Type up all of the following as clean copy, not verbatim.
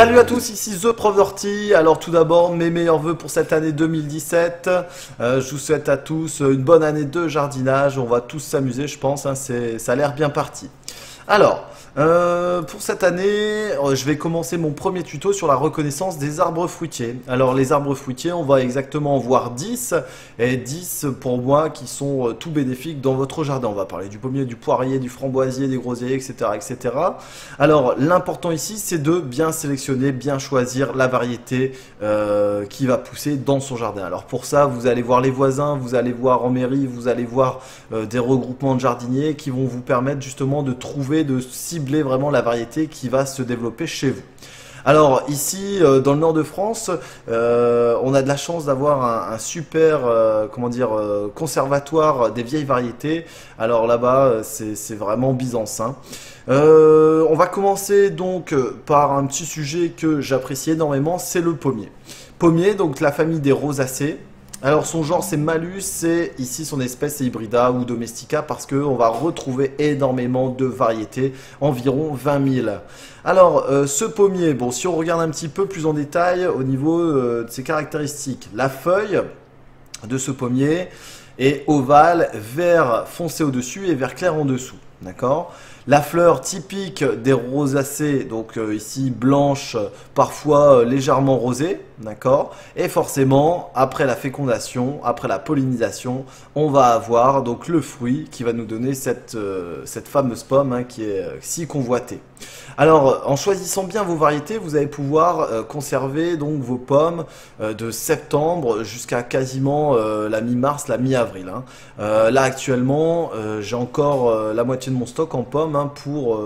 Salut à tous, ici The Prof d'Ortie. Alors tout d'abord, mes meilleurs vœux pour cette année 2017. Je vous souhaite à tous une bonne année de jardinage. On va tous s'amuser, je pense, hein, ça a l'air bien parti. Alors, pour cette année, je vais commencer mon premier tuto sur la reconnaissance des arbres fruitiers. Alors les arbres fruitiers, on va exactement en voir 10, et 10 pour moi qui sont tout bénéfiques dans votre jardin. On va parler du pommier, du poirier, du framboisier, des groseilliers, etc. etc. Alors l'important ici, c'est de bien sélectionner, bien choisir la variété qui va pousser dans son jardin. Alors pour ça, vous allez voir les voisins, vous allez voir en mairie, vous allez voir des regroupements de jardiniers qui vont vous permettre justement de trouver, de cibler vraiment la variété qui va se développer chez vous. Alors ici dans le nord de France, on a de la chance d'avoir un super conservatoire des vieilles variétés. Alors là-bas c'est vraiment Byzance, hein. On va commencer donc par un petit sujet que j'apprécie énormément, c'est le pommier. Pommier, donc la famille des rosacées. Alors son genre c'est Malus et ici son espèce c'est Hybrida ou Domestica parce qu'on va retrouver énormément de variétés, environ 20 000. Alors ce pommier, bon si on regarde un petit peu plus en détail au niveau de ses caractéristiques, la feuille de ce pommier est ovale, vert foncé au-dessus et vert clair en dessous. D'accord. La fleur typique des rosacées, donc ici blanche, parfois légèrement rosée, d'accord. Et forcément, après la fécondation, après la pollinisation, on va avoir donc le fruit qui va nous donner cette fameuse pomme hein, qui est si convoitée. Alors, en choisissant bien vos variétés, vous allez pouvoir conserver donc vos pommes de septembre jusqu'à quasiment la mi-mars, la mi-avril. Hein. Là actuellement, j'ai encore la moitié de mon stock en pommes hein, pour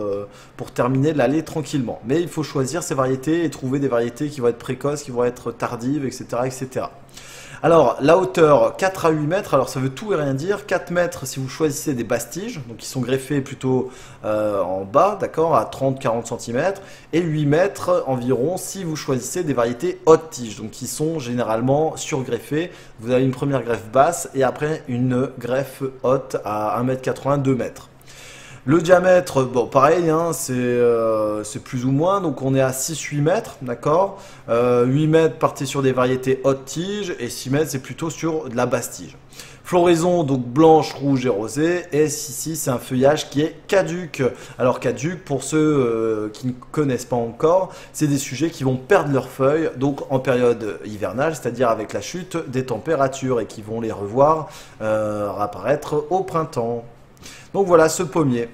terminer l'année tranquillement. Mais il faut choisir ces variétés et trouver des variétés qui vont être précoces, qui vont être tardives, etc. etc. Alors, la hauteur 4 à 8 mètres, alors ça veut tout et rien dire. 4 mètres si vous choisissez des bastiges, donc qui sont greffés plutôt en bas, d'accord, à 30-40 cm. Et 8 mètres environ si vous choisissez des variétés hautes tiges, donc qui sont généralement surgreffées. Vous avez une première greffe basse et après une greffe haute à 1,80 m, 2 mètres. Le diamètre, bon pareil, hein, c'est plus ou moins, donc on est à 6-8 mètres, d'accord. 8 mètres partez sur des variétés hautes tiges et 6 mètres c'est plutôt sur de la basse tige. Floraison donc blanche, rouge et rosée, et ici c'est un feuillage qui est caduc. Alors caduc, pour ceux qui ne connaissent pas encore, c'est des sujets qui vont perdre leurs feuilles donc en période hivernale, c'est-à-dire avec la chute des températures et qui vont les revoir apparaître au printemps. Donc voilà ce pommier.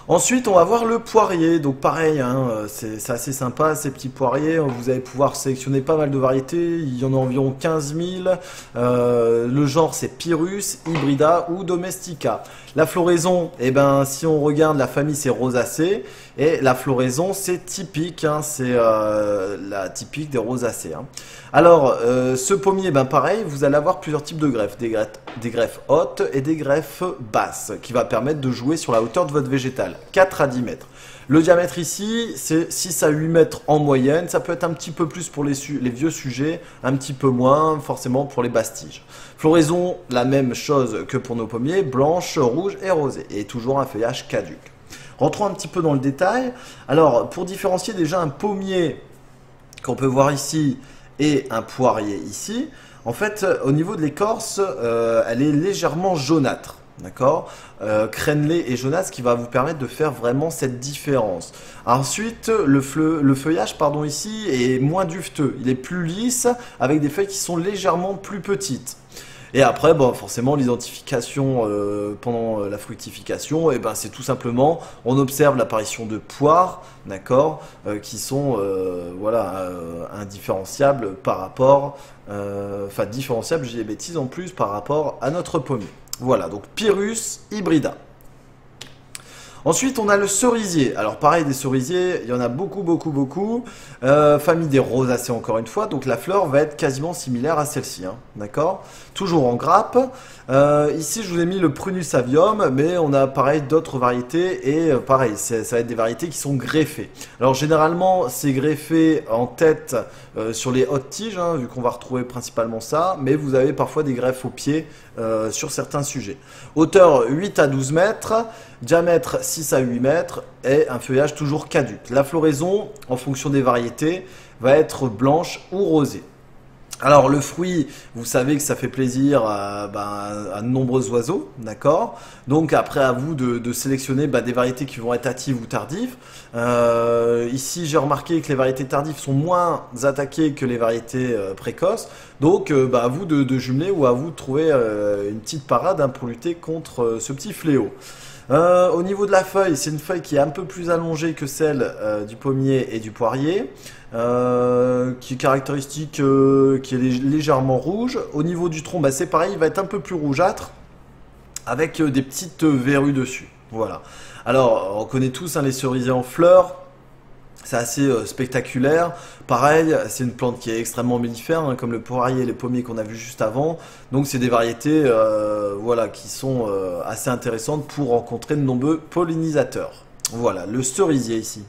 Ensuite, on va voir le poirier. Donc pareil, hein, c'est assez sympa ces petits poiriers. Vous allez pouvoir sélectionner pas mal de variétés. Il y en a environ 15 000. Le genre c'est Pyrrhus, Hybrida ou Domestica. La floraison, eh ben, si on regarde la famille c'est Rosacées. Et la floraison c'est typique, hein, c'est la typique des Rosacées. Hein. Alors, ce pommier, ben pareil, vous allez avoir plusieurs types de greffes. Des greffes hautes et des greffes basses qui va permettre de jouer sur la hauteur de votre végétal. 4 à 10 mètres. Le diamètre ici, c'est 6 à 8 mètres en moyenne. Ça peut être un petit peu plus pour les vieux sujets, un petit peu moins forcément pour les bastiges. Floraison, la même chose que pour nos pommiers, blanche, rouge et rosée. Et toujours un feuillage caduc. Rentrons un petit peu dans le détail. Alors, pour différencier déjà un pommier qu'on peut voir ici et un poirier ici, en fait, au niveau de l'écorce, elle est légèrement jaunâtre. D'accord, crénelé et jaunâtre, ce qui va vous permettre de faire vraiment cette différence. Ensuite, le feuillage, pardon, ici est moins duveteux. Il est plus lisse avec des feuilles qui sont légèrement plus petites. Et après, bon, forcément, l'identification pendant la fructification, et ben, c'est tout simplement, on observe l'apparition de poires, d'accord, qui sont voilà, indifférenciables par rapport, enfin différenciables, j'ai des bêtises en plus par rapport à notre pommier. Voilà, donc Pyrrhus, Hybrida. Ensuite, on a le cerisier. Alors pareil, des cerisiers, il y en a beaucoup. Famille des rosacées encore une fois. Donc la fleur va être quasiment similaire à celle-ci. Hein, d'accord. Toujours en grappe. Ici, je vous ai mis le Prunus avium, mais on a pareil d'autres variétés. Et pareil, ça va être des variétés qui sont greffées. Alors généralement, c'est greffé en tête sur les hautes tiges, hein, vu qu'on va retrouver principalement ça. Mais vous avez parfois des greffes au pied sur certains sujets. Hauteur 8 à 12 mètres. diamètre 6 à 8 mètres et un feuillage toujours caduc. La floraison, en fonction des variétés, va être blanche ou rosée. Alors le fruit, vous savez que ça fait plaisir à de nombreux oiseaux, d'accord. Donc après à vous de sélectionner des variétés qui vont être hâtives ou tardives. Ici j'ai remarqué que les variétés tardives sont moins attaquées que les variétés précoces. Donc à vous de jumeler ou à vous de trouver une petite parade pour lutter contre ce petit fléau. Au niveau de la feuille, c'est une feuille qui est un peu plus allongée que celle du pommier et du poirier, qui est caractéristique, qui est légèrement rouge. Au niveau du tronc, c'est pareil, il va être un peu plus rougeâtre, avec des petites verrues dessus. Voilà. Alors, on connaît tous les cerisiers en fleurs. C'est assez spectaculaire. Pareil, c'est une plante qui est extrêmement mellifère, comme le poirier et les pommiers qu'on a vu juste avant. Donc c'est des variétés voilà, qui sont assez intéressantes pour rencontrer de nombreux pollinisateurs. Voilà, le cerisier ici.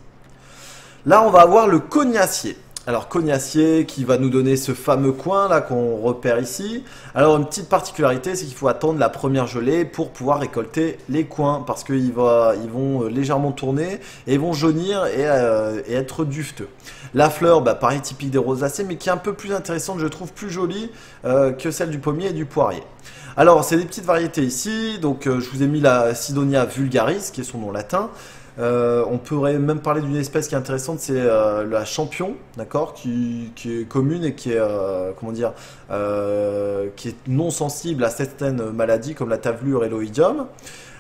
Là, on va avoir le cognacier. Alors cognacier qui va nous donner ce fameux coin là qu'on repère ici. Alors une petite particularité, c'est qu'il faut attendre la première gelée pour pouvoir récolter les coins, parce qu'ils vont légèrement tourner et ils vont jaunir et être dufteux. La fleur, pareil, typique des rosacées, mais qui est un peu plus intéressante, je trouve, plus jolie que celle du pommier et du poirier. Alors c'est des petites variétés ici, donc je vous ai mis la Sidonia vulgaris, qui est son nom latin. On pourrait même parler d'une espèce qui est intéressante, c'est la champion, d'accord, qui est commune et qui est, qui est non sensible à certaines maladies comme la tavelure et l'oïdium.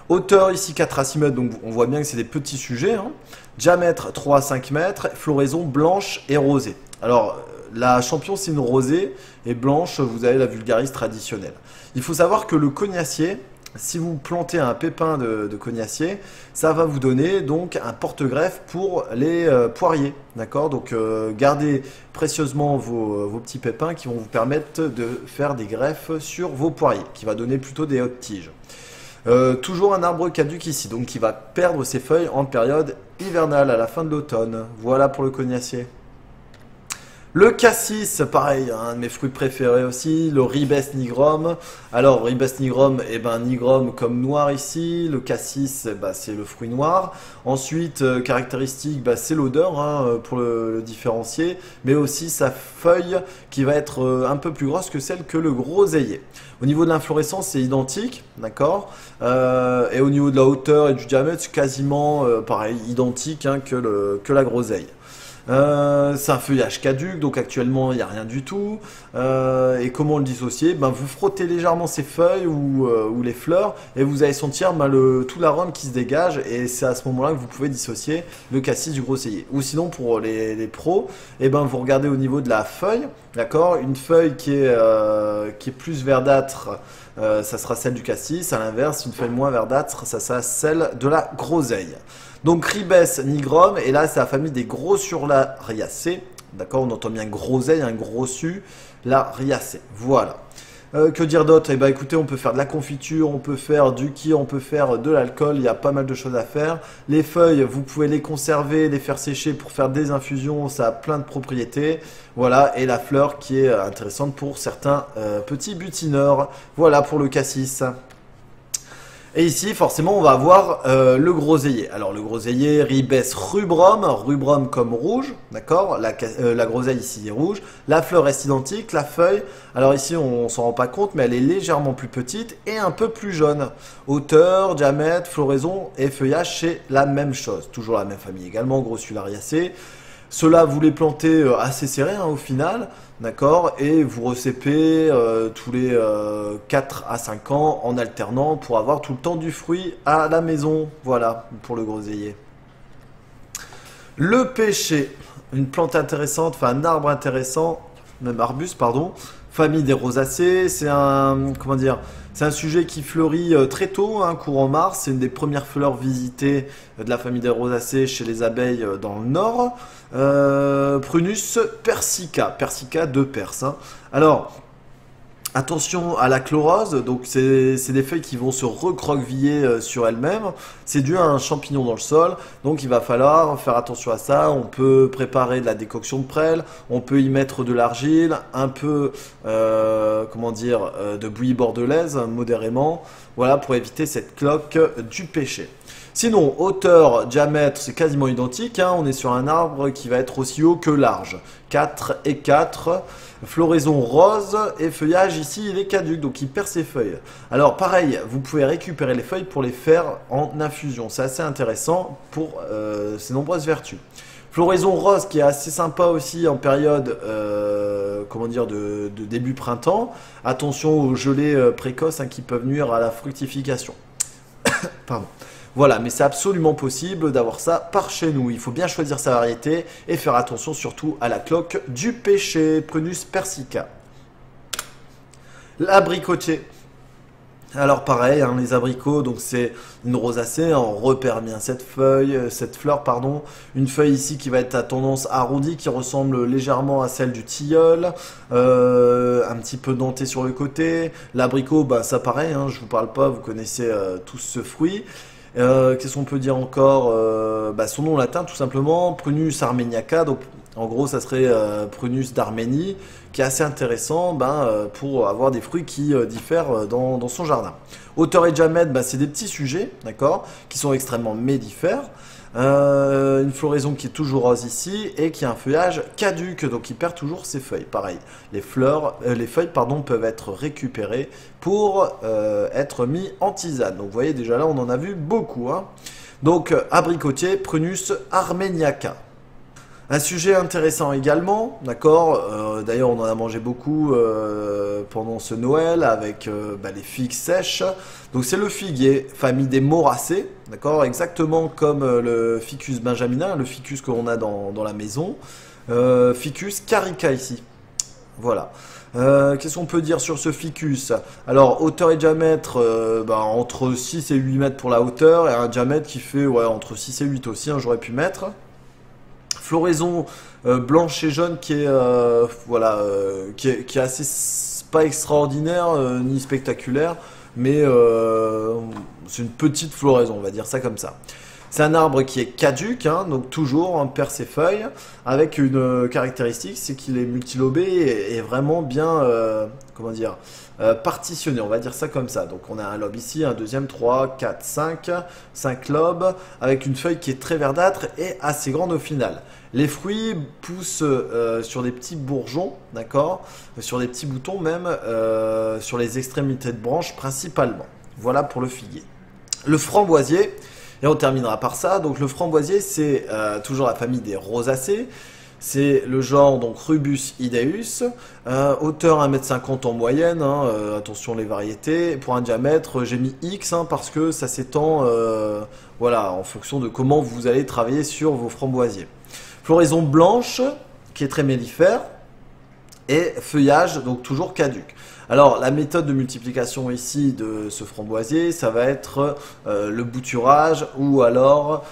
Hauteur ici 4 à 6 mètres, donc on voit bien que c'est des petits sujets. Diamètre 3 à 5 mètres, floraison blanche et rosée. Alors la champion c'est une rosée et blanche vous avez la vulgaris traditionnelle. Il faut savoir que le cognacier, si vous plantez un pépin de cognacier, ça va vous donner donc un porte-greffe pour les poiriers. D'accord. Donc gardez précieusement vos petits pépins qui vont vous permettre de faire des greffes sur vos poiriers, qui va donner plutôt des hautes tiges. Toujours un arbre caduc ici, donc qui va perdre ses feuilles en période hivernale à la fin de l'automne. Voilà pour le cognacier. Le cassis, pareil, un de mes fruits préférés aussi, le Ribes nigrum. Alors Ribes nigrum, nigrum comme noir ici, le cassis, c'est le fruit noir. Ensuite, caractéristique, c'est l'odeur pour le différencier, mais aussi sa feuille qui va être un peu plus grosse que celle que le groseillier. Au niveau de l'inflorescence, c'est identique, d'accord. Et au niveau de la hauteur et du diamètre, c'est quasiment pareil, identique que la groseille. C'est un feuillage caduc, donc actuellement il n'y a rien du tout. Et comment le dissocier? Vous frottez légèrement ces feuilles ou les fleurs et vous allez sentir tout l'arôme qui se dégage, et c'est à ce moment-là que vous pouvez dissocier le cassis du groseillier. Ou sinon pour les pros, vous regardez au niveau de la feuille, d'accord, une feuille qui est plus verdâtre, ça sera celle du cassis. À l'inverse, une feuille moins verdâtre, ça sera celle de la groseille. Donc Ribes nigrum, et là c'est la famille des grossulariacées. D'accord, on entend bien groseille, un grossu, lariacée. Voilà. Que dire d'autre? Écoutez, on peut faire de la confiture, on peut faire du kir, on peut faire de l'alcool, il y a pas mal de choses à faire. Les feuilles, vous pouvez les conserver, les faire sécher pour faire des infusions, ça a plein de propriétés. Voilà, et la fleur qui est intéressante pour certains petits butineurs. Voilà pour le cassis. Et ici, forcément, on va avoir le groseillier. Alors, le groseillier, Ribes rubrum, rubrum comme rouge, d'accord. La groseille ici est rouge. La fleur reste identique. La feuille, alors ici, on s'en rend pas compte, mais elle est légèrement plus petite et un peu plus jaune. Hauteur, diamètre, floraison et feuillage, c'est la même chose. Toujours la même famille également, grossulariacées. Ceux-là, vous les plantez assez serrés au final, d'accord, et vous recépez tous les 4 à 5 ans en alternant pour avoir tout le temps du fruit à la maison. Voilà pour le groseillier. Le pêcher, une plante intéressante, enfin un arbre intéressant, même arbuste, pardon, famille des rosacées. C'est un, c'est un sujet qui fleurit très tôt, courant mars. C'est une des premières fleurs visitées de la famille des rosacées chez les abeilles dans le nord. Prunus persica, persica de Perse. Alors, attention à la chlorose, donc c'est des feuilles qui vont se recroqueviller sur elles-mêmes. C'est dû à un champignon dans le sol, donc il va falloir faire attention à ça. On peut préparer de la décoction de prêle, on peut y mettre de l'argile, un peu, de bouillie bordelaise, modérément, voilà, pour éviter cette cloque du pêcher. Sinon, hauteur, diamètre, c'est quasiment identique, hein. On est sur un arbre qui va être aussi haut que large. 4 et 4. Floraison rose et feuillage ici il est caduc, donc il perd ses feuilles. Alors pareil, vous pouvez récupérer les feuilles pour les faire en infusion. C'est assez intéressant pour ses nombreuses vertus. Floraison rose qui est assez sympa aussi en période comment dire, de début printemps. Attention aux gelées précoces, hein, qui peuvent nuire à la fructification. Pardon. Voilà, mais c'est absolument possible d'avoir ça par chez nous. Il faut bien choisir sa variété et faire attention surtout à la cloque du pêcher, Prunus persica. L'abricotier. Alors pareil, hein, les abricots, donc c'est une rosacée, on repère bien cette fleur, pardon. Une feuille ici qui va être à tendance arrondie, qui ressemble légèrement à celle du tilleul, un petit peu dentée sur le côté. L'abricot, bah ça pareil, hein, je vous parle pas, vous connaissez tous ce fruit. Qu'est-ce qu'on peut dire encore? Son nom latin tout simplement, Prunus armeniaca, donc en gros ça serait Prunus d'Arménie, qui est assez intéressant pour avoir des fruits qui diffèrent dans son jardin. Hauteur et diamètre, c'est des petits sujets, d'accord, qui sont extrêmement mellifères. Une floraison qui est toujours rose ici et qui a un feuillage caduc, donc il perd toujours ses feuilles. Pareil, les feuilles peuvent être récupérées pour être mis en tisane. Donc vous voyez déjà là on en a vu beaucoup, hein. Donc abricotier, Prunus armeniaca. Un sujet intéressant également, d'accord, d'ailleurs on en a mangé beaucoup pendant ce Noël avec les figues sèches. Donc c'est le figuier, famille des moracées, d'accord, exactement comme le Ficus benjamina, le ficus que l'on a dans la maison. Ficus carica ici, voilà. Qu'est-ce qu'on peut dire sur ce ficus? Alors hauteur et diamètre entre 6 et 8 mètres pour la hauteur et un diamètre qui fait entre 6 et 8 aussi, hein, j'aurais pu mettre. Floraison blanche et jaune qui est qui est assez pas extraordinaire ni spectaculaire, mais c'est une petite floraison, on va dire ça comme ça. C'est un arbre qui est caduc, hein, donc toujours on perd ses feuilles, avec une caractéristique, c'est qu'il est multilobé et vraiment bien, comment dire, partitionné, on va dire ça comme ça. Donc on a un lobe ici, un deuxième, 3, 4, 5 lobes, avec une feuille qui est très verdâtre et assez grande au final. Les fruits poussent sur des petits bourgeons, d'accord, sur des petits boutons même, sur les extrémités de branches principalement. Voilà pour le figuier. Le framboisier. Et on terminera par ça. Donc le framboisier, c'est toujours la famille des rosacées. C'est le genre donc Rubus idaeus. Hauteur 1,50 m en moyenne. Hein, attention les variétés. Pour un diamètre, j'ai mis X parce que ça s'étend en fonction de comment vous allez travailler sur vos framboisiers. Floraison blanche qui est très mellifère. Et feuillage donc toujours caduc. Alors la méthode de multiplication ici de ce framboisier, ça va être le bouturage ou alors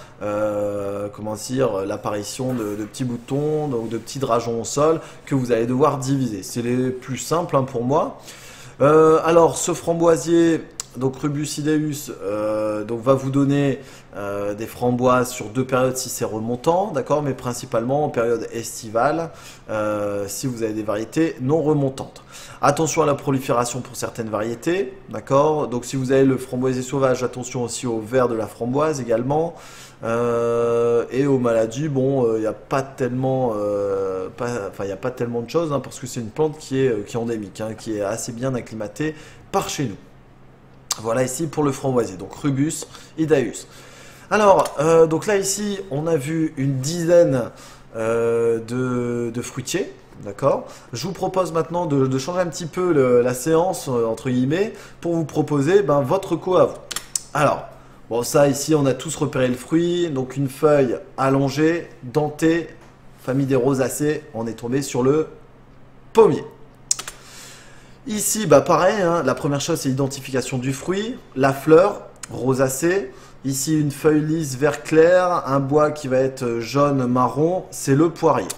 l'apparition de petits boutons, donc de petits drageons au sol que vous allez devoir diviser. C'est les plus simples, hein, pour moi. Alors ce framboisier, donc Rubus idaeus, va vous donner des framboises sur 2 périodes si c'est remontant, d'accord, mais principalement en période estivale si vous avez des variétés non remontantes. Attention à la prolifération pour certaines variétés, d'accord, donc si vous avez le framboisier sauvage, attention aussi au ver de la framboise également. Et aux maladies, il n'y a pas tellement de choses, hein, parce que c'est une plante qui est endémique, hein, qui est assez bien acclimatée par chez nous. Voilà ici pour le framboisier, donc Rubus idaeus. Alors, donc là ici, on a vu une dizaine de fruitiers, d'accord. Je vous propose maintenant de changer un petit peu la séance, entre guillemets, pour vous proposer votre co à vous. Alors, bon ça ici, on a tous repéré le fruit, donc une feuille allongée, dentée, famille des rosacées, on est tombé sur le pommier. Ici, pareil, hein, la première chose, c'est l'identification du fruit, la fleur, rosacée. Ici, une feuille lisse vert clair, un bois qui va être jaune marron, c'est le poirier.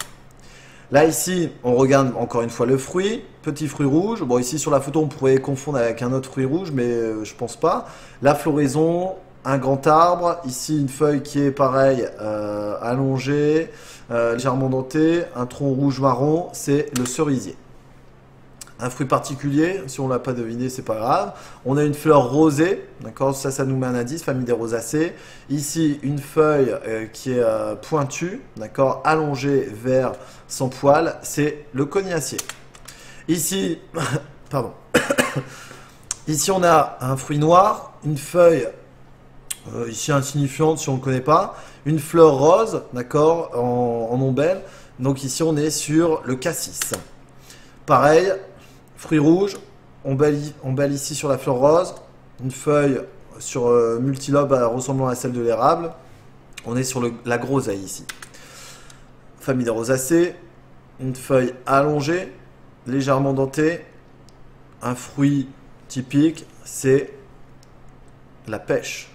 Là, ici, on regarde encore une fois le fruit, petit fruit rouge. Bon, ici, sur la photo, on pourrait confondre avec un autre fruit rouge, mais je pense pas. La floraison, un grand arbre. Ici, une feuille qui est pareil, allongée, légèrement dentée. Un tronc rouge marron, c'est le cerisier. un fruit particulier, si on l'a pas deviné, c'est pas grave. On a une fleur rosée, d'accord, ça nous met un indice, famille des rosacées. Ici, une feuille qui est pointue, d'accord, allongée vers son poil, c'est le cognacier. Ici, pardon. Ici, on a un fruit noir, une feuille ici insignifiante si on ne connaît pas, une fleur rose, d'accord, en ombelle. Donc ici, on est sur le cassis. Pareil. Fruits rouges, on belle ici sur la fleur rose, une feuille sur multilobe ressemblant à celle de l'érable. On est sur la groseille ici. Famille des rosacées, une feuille allongée, légèrement dentée. Un fruit typique, c'est la pêche.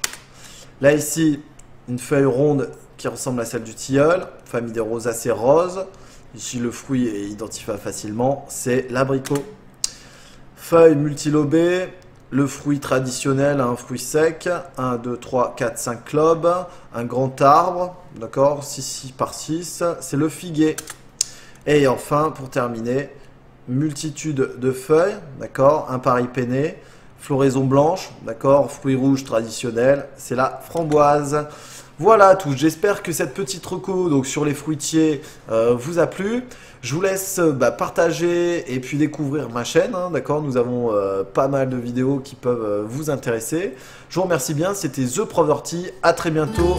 Là ici, une feuille ronde qui ressemble à celle du tilleul, famille des rosacées roses. Ici, le fruit est identifiable facilement, c'est l'abricot. Feuille multilobée, le fruit traditionnel, un fruit sec, 1, 2, 3, 4, 5 lobes, un grand arbre, d'accord, 6 par 6, c'est le figuier. Et enfin, pour terminer, multitude de feuilles, d'accord, un paripenné, floraison blanche, d'accord, fruit rouge traditionnel, c'est la framboise. Voilà à tous, j'espère que cette petite reco donc sur les fruitiers vous a plu. Je vous laisse partager et puis découvrir ma chaîne, hein, d'accord. Nous avons pas mal de vidéos qui peuvent vous intéresser. Je vous remercie bien, c'était The Proverty, à très bientôt.